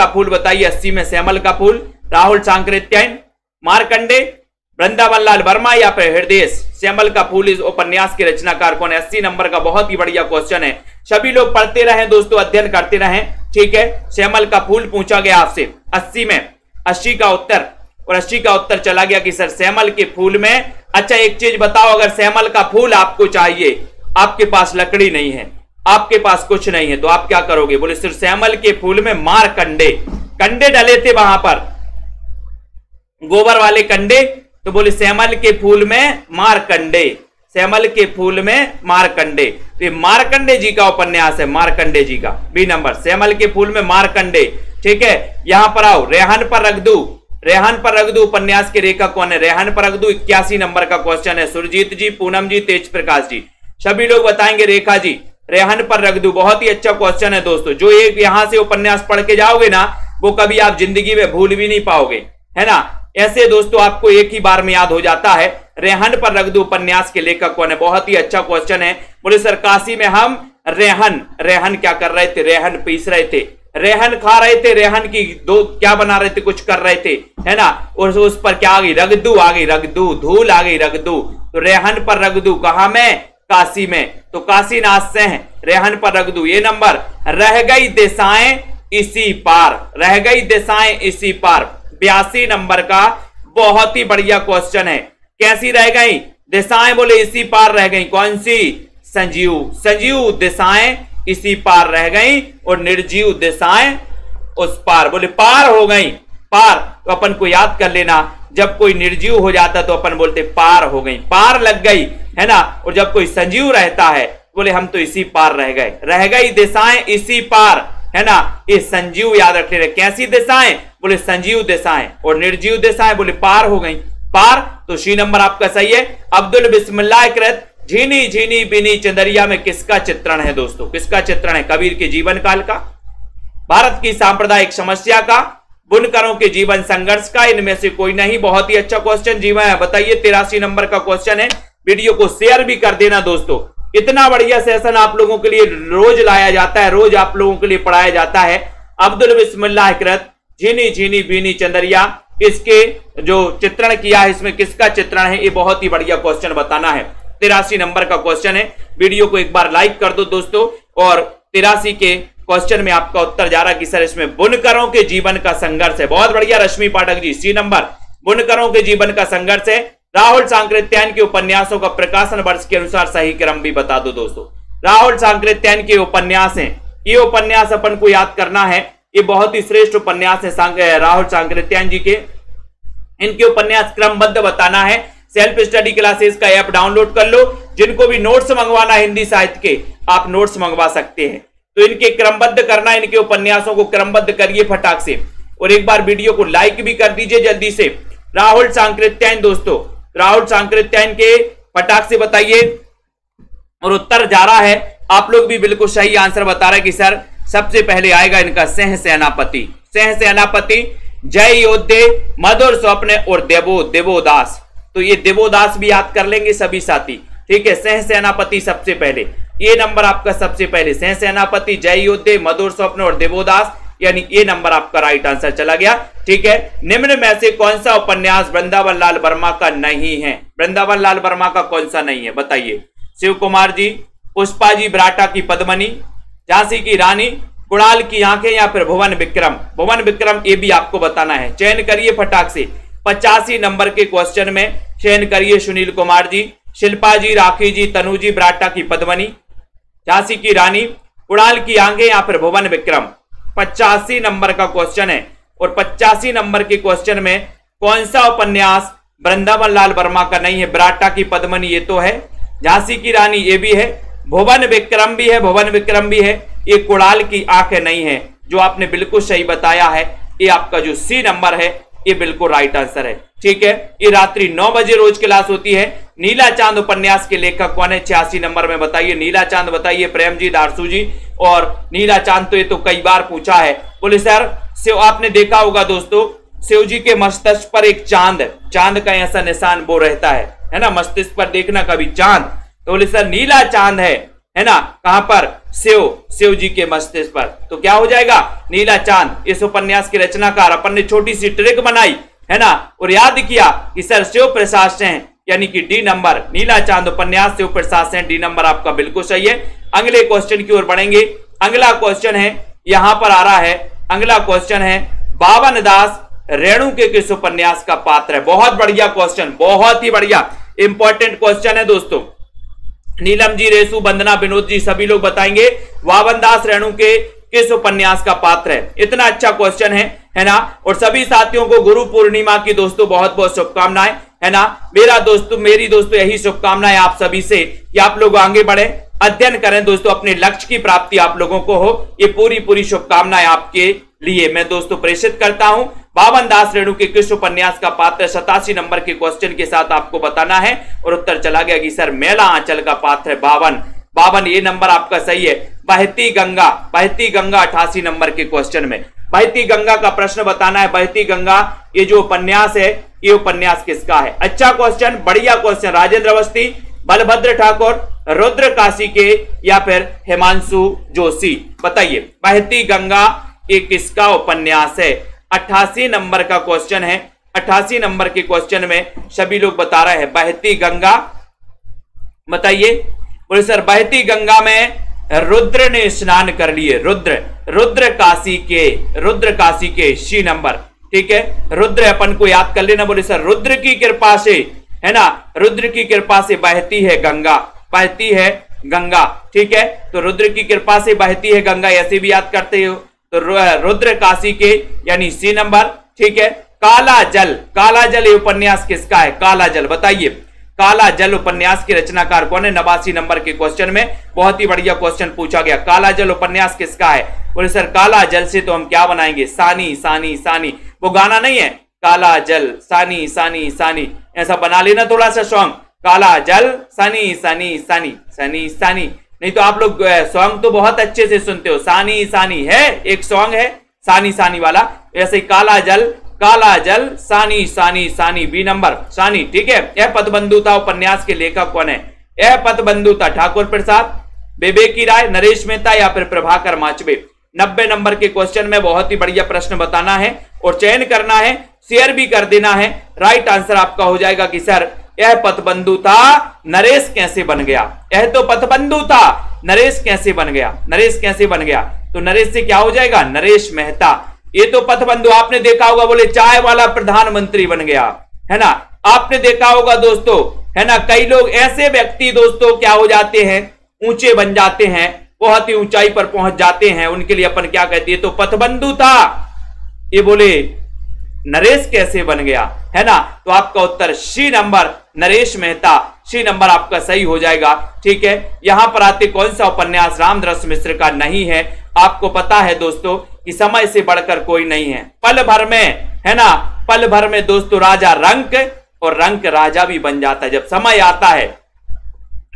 फूल बताइए। 80 में श्यामल का फूल, राहुल सांकृत्यायन, मार्कंडे, वृंदावन लाल वर्मा या फिर हृदय। श्यामल का फूल इस उपन्यास के रचनाकार कौन है? 80 नंबर का बहुत ही बढ़िया क्वेश्चन है। सभी लोग पढ़ते रहें दोस्तों, अध्ययन करते रहें। ठीक है, श्यामल का फूल पूछा गया आपसे 80 में। 80 का उत्तर और 80 का उत्तर चला गया कि सर श्यामल के फूल में। अच्छा एक चीज बताओ, अगर श्यामल का फूल आपको चाहिए, आपके पास लकड़ी नहीं है, आपके पास कुछ नहीं है, तो आप क्या करोगे? बोले सिर्फ श्यामल के फूल में कंडे डले थे वहां पर, गोबर वाले कंडे। तो बोले श्यामल के फूल में मारकंडे, श्यामल के फूल में मारकंडे। तो ये मारकंडे जी का उपन्यास है, मारकंडे जी का। बी नंबर, श्यामल के फूल में मारकंडे। ठीक है, यहां पर आओ। रेहन पर रख दू उपन्यास के लेखक कौन है? रेहन पर रख दू 81 नंबर का क्वेश्चन है। सुरजीत जी, पूनम जी, तेज प्रकाश जी, सभी लोग बताएंगे। रेखा जी, रेहन पर रख दू बहुत ही अच्छा क्वेश्चन है दोस्तों। जो एक यहां से उपन्यास पढ़ के जाओगे ना वो कभी आप जिंदगी में भूल भी नहीं पाओगे, है ना। ऐसे दोस्तों आपको एक ही बार में याद हो जाता है। रेहन पर रख दू उपन्यास के लेखक कौन है? बहुत ही अच्छा क्वेश्चन है। बोले सर काशी में हम रेहन क्या कर रहे थे? रेहन पीस रहे थे, रेहन खा रहे थे, रेहन की दो क्या बना रहे थे, कुछ कर रहे थे, है ना। और उस पर क्या आ गई? रगदू आ गई, रगदू, धूल आ गई, रगदू। तो रेहन पर रगदू कहां में? काशी में। तो काशीनाथ से है, रेहन पर रख दू। ये नंबर रह गई दिशाएं इसी पार, रह गई दिशाएं इसी पार 82 नंबर का बहुत ही बढ़िया क्वेश्चन है। कैसी रह गई दिशाएं? बोले इसी पार रह गई। कौन सी? संजीव दिशाएं इसी पार रह गई और निर्जीव दिशाएं उस पार। बोले पार हो गई, पार। तो अपन को याद कर लेना, जब कोई निर्जीव हो जाता तो अपन बोलते पार हो गई, पार लग गई, है ना। और जब कोई संजीव रहता है बोले हम तो इसी पार रह गए, रह गई दिशाएं इसी पार, है ना। ये संजीव याद रख लेना। कैसी दिशाएं? बोले संजीव दिशाएं। और निर्जीव दिशाएं? बोले पार हो गई, पार। तो सी नंबर आपका सही है। अब्दुल बिस्मिल्लाह कृत झीनी झीनी बीनी चंदरिया में किसका चित्रण है दोस्तों? किसका चित्रण है? कबीर के जीवन काल का, भारत की सांप्रदायिक समस्या का, बुनकरों के जीवन संघर्ष का, इनमें से कोई नहीं। बहुत ही अच्छा क्वेश्चन जीवन है, बताइए। 83 नंबर का क्वेश्चन है। वीडियो को शेयर भी कर देना दोस्तों। इतना बढ़िया सेशन आप लोगों के लिए रोज लाया जाता है, रोज आप लोगों के लिए पढ़ाया जाता है। अब्दुल बिस्मिल्लाह कृत झीनी झीनी बीनी चंदरिया, इसके जो चित्रण किया है, इसमें किसका चित्रण है? ये बहुत ही बढ़िया क्वेश्चन बताना है। 83 नंबर का क्वेश्चन है। वीडियो को एक बार लाइक कर दो दोस्तों। और 83 के क्वेश्चन में आपका उत्तर जा रहा है कि सर इसमें बुनकरों के जीवन का संघर्ष है। बहुत बढ़िया रश्मि पाठक जी, सी नंबर, बुनकरों के जीवन का संघर्ष है। राहुल सांकृत्यायन के उपन्यासों का प्रकाशन वर्ष के अनुसार सही क्रम भी बता दो दोस्तों। राहुल सांकृत्यायन के उपन्यास हैं, ये उपन्यास अपन को याद करना है। ये बहुत ही श्रेष्ठ उपन्यास है राहुल सांकृत्यायन जी के। इनके उपन्यास क्रमबद्ध बताना है। सेल्फ स्टडी क्लासेस का ऐप डाउनलोड कर लो। जिनको भी नोट्स मंगवाना है हिंदी साहित्य के, आप नोट्स मंगवा सकते हैं। तो इनके क्रमबद्ध करना, इनके उपन्यासों को क्रमबद्ध करिए फटाक से। और एक बार वीडियो को लाइक भी कर दीजिए जल्दी से। राहुल सांकृत्यायन दोस्तों, राहुल सांकृत्यायन के फटाक से बताइए। और उत्तर जा रहा है, आप लोग भी बिल्कुल सही आंसर बता रहे हैं कि सर सबसे पहले आएगा इनका सह सेनापति। सह सेनापति, जय योद्धे, मधुर स्वप्न और देवोदास। तो ये देवोदास भी याद कर लेंगे सभी साथी, ठीक है। सह सेनापति सबसे पहले, ये नंबर आपका सबसे पहले। सह सेनापति, जय योद्धे, मधुर स्वप्न और देवोदास, यानी ये नंबर आपका राइट आंसर चला गया, ठीक है। निम्न में से कौन सा उपन्यास वृंदावन लाल वर्मा का नहीं है? वृंदावन लाल वर्मा का कौन सा नहीं है बताइए? शिव कुमार जी, पुष्पा जी ब्राटा की पद्मनी, झांसी की रानी, कुणाल की आंखें, या फिर भुवन विक्रम? भुवन विक्रम, ये भी आपको बताना है। चयन करिए फटाक से। 85 नंबर के क्वेश्चन में चयन करिए। सुनील कुमार जी, शिल्पा जी, राखी जी, तनु जी ब्राटा की पद्मनी, झांसी की रानी, कुणाल की आंखें, या फिर भुवन विक्रम? 85 नंबर का क्वेश्चन है। और 85 नंबर के क्वेश्चन में कौन सा उपन्यास वृंदावन लाल वर्मा का नहीं है? ब्राटा की पद्मनी ये तो है, झांसी की रानी ये भी है, भुवन विक्रम भी है, भुवन विक्रम भी है, ये कुणाल की आंखें नहीं है। जो आपने बिल्कुल सही बताया है, ये आपका जो सी नंबर है, ये बिल्कुल राइट आंसर है, ठीक है। ये रात्रि 9 बजे रोज क्लास होती है। नीला चांद उपन्यास के लेखक कौन है? 86 नंबर में बताइए। नीला चांद बताइए। प्रेम जी, दारसू जी। और नीला चांद तो ये तो कई बार पूछा है। बोले सर शिव, आपने देखा होगा दोस्तों, शिव जी के मस्तिष्क पर एक चांद का ऐसा निशान वो रहता है ना, मस्तिष्क पर देखना कभी चांद। तो बोले सर नीला चांद है ना, कहां पर? शिव जी के मस्तिष्क पर। तो क्या हो जाएगा? नीला चांद। इस उपन्यास के रचनाकार, अपन ने छोटी सी ट्रिक बनाई है ना, और याद किया कि सर शिव प्रसाद सेन, यानी कि डी नंबर। नीला चांद उपन्यास शिव प्रसाद सेन, डी नंबर आपका बिल्कुल सही है। अगले क्वेश्चन की ओर बढ़ेंगे। अगला क्वेश्चन है, यहां पर आ रहा है, अगला क्वेश्चन है, बावन दास रेणु के किस उपन्यास का पात्र है? बहुत बढ़िया क्वेश्चन, बहुत ही बढ़िया इंपॉर्टेंट क्वेश्चन है दोस्तों। नीलम जी, रेसु, वंदना, विनोद जी सभी लोग बताएंगे बावन दास रेणु के किस उपन्यास का पात्र है। इतना अच्छा क्वेश्चन है ना। और सभी साथियों को गुरु पूर्णिमा की दोस्तों बहुत बहुत शुभकामनाएं, है ना। मेरी दोस्तों यही शुभकामनाएं आप सभी से कि आप लोग आगे बढ़े, अध्ययन करें दोस्तों, अपने लक्ष्य की प्राप्ति आप लोगों को हो। ये पूरी शुभकामनाएं आपके लिए मैं दोस्तों प्रेषित करता हूं। बावन दास रेणु के किस उपन्यास का पात्र? 87 नंबर के क्वेश्चन के साथ आपको बताना है। और उत्तर चला गया कि सर मेला आंचल का पात्र है बावन, ये नंबर आपका सही है। बहती गंगा 88 नंबर के क्वेश्चन में बहती गंगा का प्रश्न बताना है। बहती गंगा ये जो उपन्यास है, ये उपन्यास किसका है? अच्छा क्वेश्चन, बढ़िया क्वेश्चन। राजेंद्र अवस्थी, बलभद्र ठाकुर, रुद्र काशी के, या फिर हिमांशु जोशी? बताइए बहती गंगा ये किसका उपन्यास है? 88 नंबर का क्वेश्चन है। 88 नंबर के क्वेश्चन में सभी लोग बता रहे हैं बहती गंगा, बताइए। बोले सर बहती गंगा में रुद्र ने स्नान कर लिए। रुद्र काशी के सी नंबर, ठीक है। रुद्र अपन को याद कर लेना। बोले सर रुद्र की कृपा से, है ना, रुद्र की कृपा से बहती है गंगा, ठीक है। तो रुद्र की कृपा से बहती है गंगा, ऐसे भी याद करते हो। तो रुद्र काशी के, यानी सी नंबर, ठीक है। काला जल ये उपन्यास किसका है? काला जल, बताइए काला जल उपन्यास के रचनाकार कौन है? 89 नंबर के क्वेश्चन में बहुत ही बढ़िया क्वेश्चन पूछा गया। काला जल उपन्यास किसका है? बोले सर काला जल से तो हम क्या बनाएंगे? सानी, वो गाना नहीं है, काला जल सानी, ऐसा बना लेना थोड़ा सा सॉन्ग। काला जल सनी सनी सनी सनी सनी। नहीं तो आप लोग सॉन्ग तो बहुत अच्छे से सुनते हो, सानी सानी है एक सॉन्ग है सानी सानी वाला, ऐसे काला जल सानी सानी सानी, बी नंबर सानी। ठीक है। यह पथबंधुता उपन्यास के लेखक कौन है? यह पथबंधुता ठाकुर प्रसाद, विवेकी राय, नरेश मेहता या फिर प्रभाकर माचवे। 90 नंबर के क्वेश्चन में बहुत ही बढ़िया प्रश्न बताना है और चयन करना है, शेयर भी कर देना है। राइट आंसर आपका हो जाएगा कि सर यह पथबंधु था, नरेश कैसे बन गया? यह तो पथबंधु था, नरेश कैसे बन गया? नरेश कैसे बन गया? तो नरेश से क्या हो जाएगा? नरेश मेहता। ये तो पथबंधु आपने देखा होगा, बोले चाय वाला प्रधानमंत्री बन गया, है ना? आपने देखा होगा दोस्तों, है ना? कई लोग ऐसे व्यक्ति दोस्तों क्या हो जाते हैं, ऊंचे बन जाते हैं, बहुत ही ऊंचाई पर पहुंच जाते हैं, उनके लिए अपन क्या कहते हैं? तो पथबंधु था। ये बोले नरेश कैसे बन गया, है ना? तो आपका उत्तर C number Naresh Mehta, C number आपका सही हो जाएगा। ठीक है। यहां पर आते कौन सा उपन्यास रामधरस मिश्र का नहीं है? आपको पता है दोस्तों कि समय से बढ़कर कोई नहीं है। पल भर में, है ना, पल भर में दोस्तों राजा रंक और रंक राजा भी बन जाता है जब समय आता है।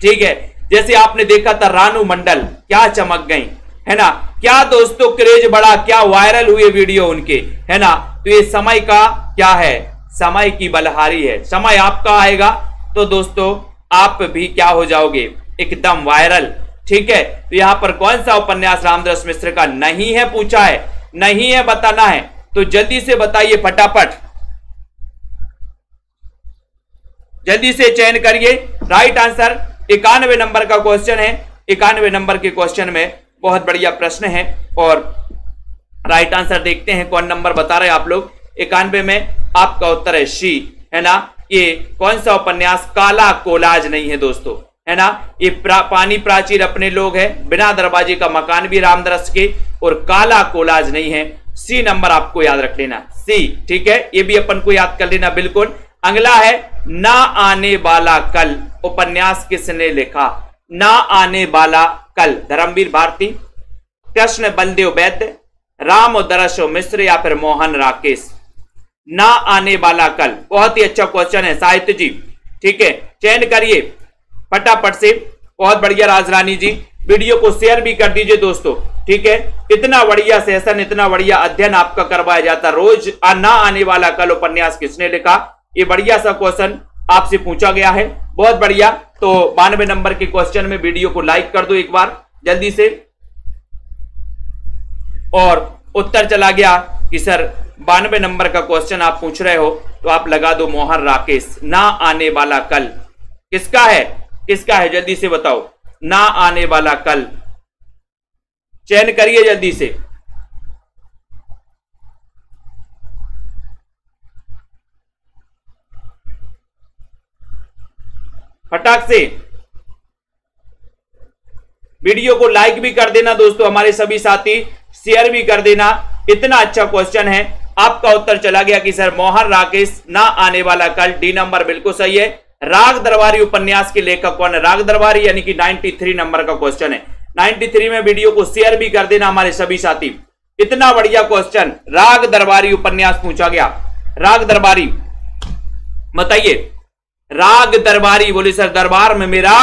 ठीक है। जैसे आपने देखा था रानू मंडल क्या चमक गई, है ना? क्या दोस्तों क्रेज बढ़ा, क्या वायरल हुए वीडियो उनके, है ना? तो ये समय का क्या है? समय की बलहारी है। समय आपका आएगा तो दोस्तों आप भी क्या हो जाओगे? एकदम वायरल। ठीक है। तो यहां पर कौन सा उपन्यास रामधरस मिश्र का नहीं है पूछा है, नहीं है बताना है, तो जल्दी से बताइए फटाफट, जल्दी से चयन करिए। राइट आंसर 91 नंबर का क्वेश्चन है। 91 नंबर के क्वेश्चन में बहुत बढ़िया प्रश्न है और राइट आंसर देखते हैं कौन नंबर बता रहे हैं आप लोग। 91 में आपका उत्तर है सी, है ना? ये कौन सा उपन्यास? काला कोलाज नहीं है दोस्तों, है ना? ये पानी प्राचीर अपने लोग है, बिना दरवाजे का मकान भी रामधरस के, और काला कोलाज नहीं है। सी नंबर आपको याद रख लेना, सी। ठीक है। ये भी अपन को याद कर लेना बिल्कुल। अगला है ना आने वाला कल, उपन्यास किसने लिखा? ना आने वाला कल, धर्मवीर भारती, कृष्ण बलदेव वैद्य, रामधरस मिश्र या फिर मोहन राकेश। ना आने वाला कल बहुत ही अच्छा क्वेश्चन है साहित्य जी। ठीक है। चयन करिए फटाफट से। बहुत बढ़िया राजरानी जी, वीडियो को शेयर भी कर दीजिए दोस्तों। ठीक है। इतना बढ़िया सेशन, इतना बढ़िया अध्ययन आपका करवाया जाता रोज। ना आने वाला कल उपन्यास किसने लिखा? ये बढ़िया सा क्वेश्चन आपसे पूछा गया है, बहुत बढ़िया। तो 92 नंबर के क्वेश्चन में वीडियो को लाइक कर दो एक बार जल्दी से। और उत्तर चला गया कि सर 92 नंबर का क्वेश्चन आप पूछ रहे हो, तो आप लगा दो मोहन राकेश। ना आने वाला कल किसका है? किसका है? जल्दी से बताओ। ना आने वाला कल, चयन करिए जल्दी से। फटाक से वीडियो को लाइक भी कर देना दोस्तों, हमारे सभी साथी शेयर भी कर देना। इतना अच्छा क्वेश्चन है। आपका उत्तर चला गया कि सर मोहन राकेश, ना आने वाला कल, डी नंबर बिल्कुल सही है। राग दरबारी उपन्यास के लेखक कौन है? राग दरबारी यानी कि 93 नंबर का क्वेश्चन है। 93 में वीडियो को शेयर भी कर देना हमारे सभी साथी। इतना बढ़िया क्वेश्चन, राग दरबारी उपन्यास पूछा गया। राग दरबारी बताइए। राग दरबारी, बोले सर दरबार में मेरा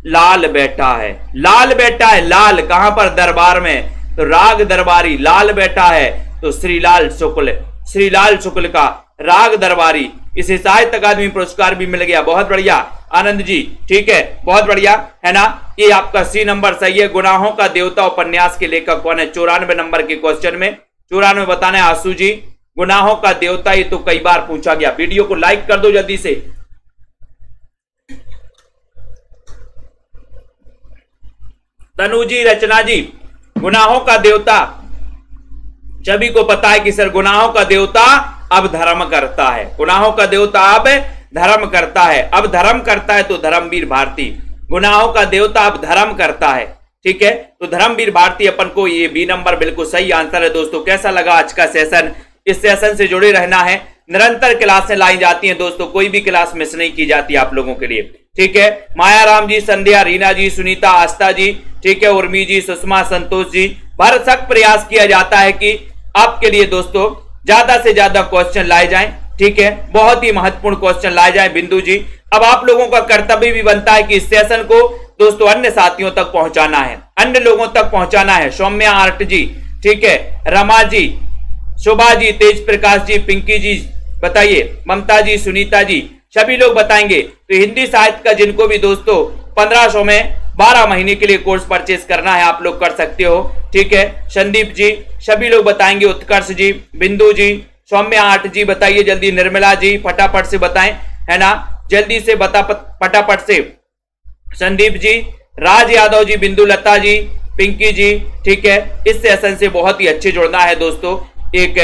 लाल बैठा है। लाल बैठा है, लाल कहां पर? दरबार में। तो राग दरबारी, लाल बैठा है तो श्रीलाल शुक्ल, श्रीलाल शुक्ल का राग दरबारी। इसे साहित्य अकादमी पुरस्कार भी मिल गया। बहुत बढ़िया आनंद जी। ठीक है। बहुत बढ़िया, है ना? ये आपका सी नंबर सही है। गुनाहों का देवता उपन्यास के लेखक कौन है? 94 नंबर के क्वेश्चन में 94 बताना है आंसू जी। गुनाहों का देवता, ये तो कई बार पूछा गया। वीडियो को लाइक कर दो जल्दी से। तनु जी, रचना जी, गुनाहों का देवता सभी को पता है कि सर गुनाहों का देवता अब धर्म करता है। गुनाहों का देवता अब धर्म करता है। अब धर्म करता है तो धर्मवीर भारती। गुनाहों का देवता अब धर्म करता है। ठीक है। तो धर्मवीर भारती अपन को ये बी नंबर बिल्कुल सही आंसर है दोस्तों। कैसा लगा आज का सेशन? इस सेशन से जुड़े रहना है। निरंतर क्लासें लाई जाती हैं दोस्तों, कोई भी क्लास मिस नहीं की जाती आप लोगों के लिए। ठीक है। माया राम जी, संध्या, रीना जी, सुनीता, आस्था जी, ठीक है, उर्मी जी, सुषमा, संतोष जी, भरसक प्रयास किया जाता है कि आपके लिए दोस्तों ज्यादा से ज्यादा क्वेश्चन लाए जाएं। ठीक है। बहुत ही महत्वपूर्ण क्वेश्चन लाए जाएं। बिंदु जी, अब आप लोगों का कर्तव्य भी बनता है कि इस सेशन को दोस्तों अन्य साथियों तक पहुंचाना है, अन्य लोगों तक पहुंचाना है। सौम्या आर्ट जी, ठीक है, रमा जी, शोभा जी, तेज प्रकाश जी, पिंकी जी बताइए, ममता जी, सुनीता जी, सभी लोग बताएंगे। तो हिंदी साहित्य का जिनको भी दोस्तों 1500 में 12 महीने के लिए कोर्स परचेज करना है आप लोग कर सकते हो, ठीक है। संदीप जी, सभी लोग बताएंगे। उत्कर्ष जी, बिंदु जी, सौम्या आर्ट जी बताइए जल्दी। निर्मला जी फटाफट से बताएं, है ना, जल्दी से बता फटाफट से। संदीप जी, राज यादव जी, बिंदु लता जी, पिंकी जी, ठीक है। इस सेशन से बहुत ही अच्छे जुड़ना है दोस्तों। एक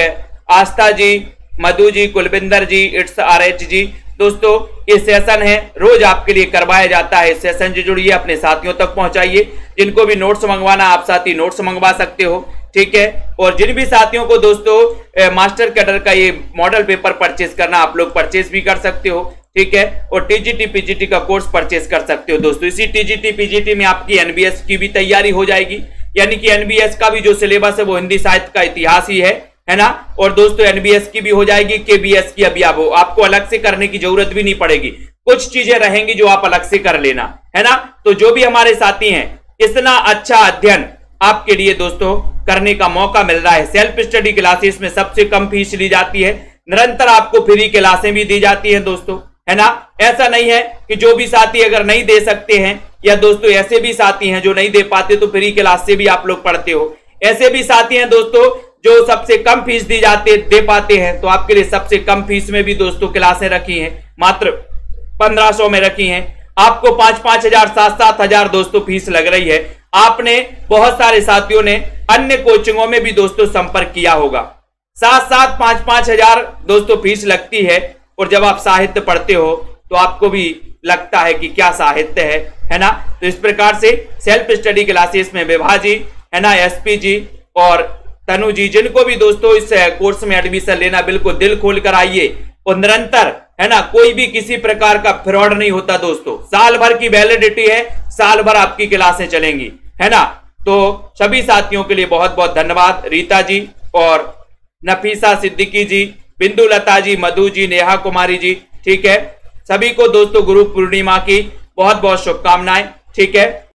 आस्था जी, मधु जी, कुलविंदर जी, इट्स RH जी, दोस्तों ये सेशन है रोज आपके लिए करवाया जाता है। सेशन से जुड़िए, अपने साथियों तक पहुंचाइए। जिनको भी नोट्स मंगवाना आप साथी नोट्स मंगवा सकते हो, ठीक है। और जिन भी साथियों को दोस्तों मास्टर कैडर का ये मॉडल पेपर परचेज करना, आप लोग परचेज भी कर सकते हो, ठीक है। और TGT PGT का कोर्स परचेज कर सकते हो दोस्तों। इसी TGT PGT में आपकी NBS की भी तैयारी हो जाएगी, यानी कि NBS का भी जो सिलेबस है वो हिंदी साहित्य का इतिहास ही है ना। और दोस्तों NBS की भी हो जाएगी, KBS की अभी आपको अलग से करने की जरूरत भी नहीं पड़ेगी। कुछ चीजें रहेंगी जो आप अलग से कर लेना, है ना। तो जो भी हमारे साथी हैं, इतना अच्छा अध्ययन आपके लिए दोस्तों करने का मौका मिल रहा है। सेल्फ स्टडी क्लासेस में सबसे कम फीस ली जाती है, निरंतर आपको फ्री क्लासें भी दी जाती हैं दोस्तों, है ना। ऐसा नहीं है कि जो भी साथी अगर नहीं दे सकते हैं, या दोस्तों ऐसे भी साथी हैं जो नहीं दे पाते तो फ्री क्लास से भी आप लोग पढ़ते हो। ऐसे भी साथी हैं दोस्तों जो सबसे कम फीस दे पाते हैं, तो आपके लिए सबसे कम फीस में भी दोस्तों क्लासें रखी हैं, मात्र 1500 में रखी हैं। आपको 5-5 हजार 7-7 हजार दोस्तों फीस लग रही है। आपने बहुत सारे साथियों ने अन्य कोचिंगों में भी दोस्तों संपर्क किया होगा। 7-7 5-5 हजार दोस्तों फीस लगती है। और जब आप साहित्य पढ़ते हो तो आपको भी लगता है कि क्या साहित्य है ना। तो इस प्रकार से सेल्फ स्टडी क्लासेस में विभा जी, है ना, SP जी और तनु जी, जिनको भी दोस्तों इस कोर्स में एडमिशन लेना, बिल्कुल दिल खोल कर आइए। और निरंतर, है ना, कोई भी किसी प्रकार का फ्रॉड नहीं होता दोस्तों। साल भर की वैलिडिटी है, साल भर आपकी क्लासें चलेंगी, है ना। तो सभी साथियों के लिए बहुत बहुत धन्यवाद। रीता जी और नफीसा सिद्दीकी जी, बिंदु लता जी, मधु जी, नेहा कुमारी जी, ठीक है। सभी को दोस्तों गुरु पूर्णिमा की बहुत बहुत शुभकामनाएं, ठीक है।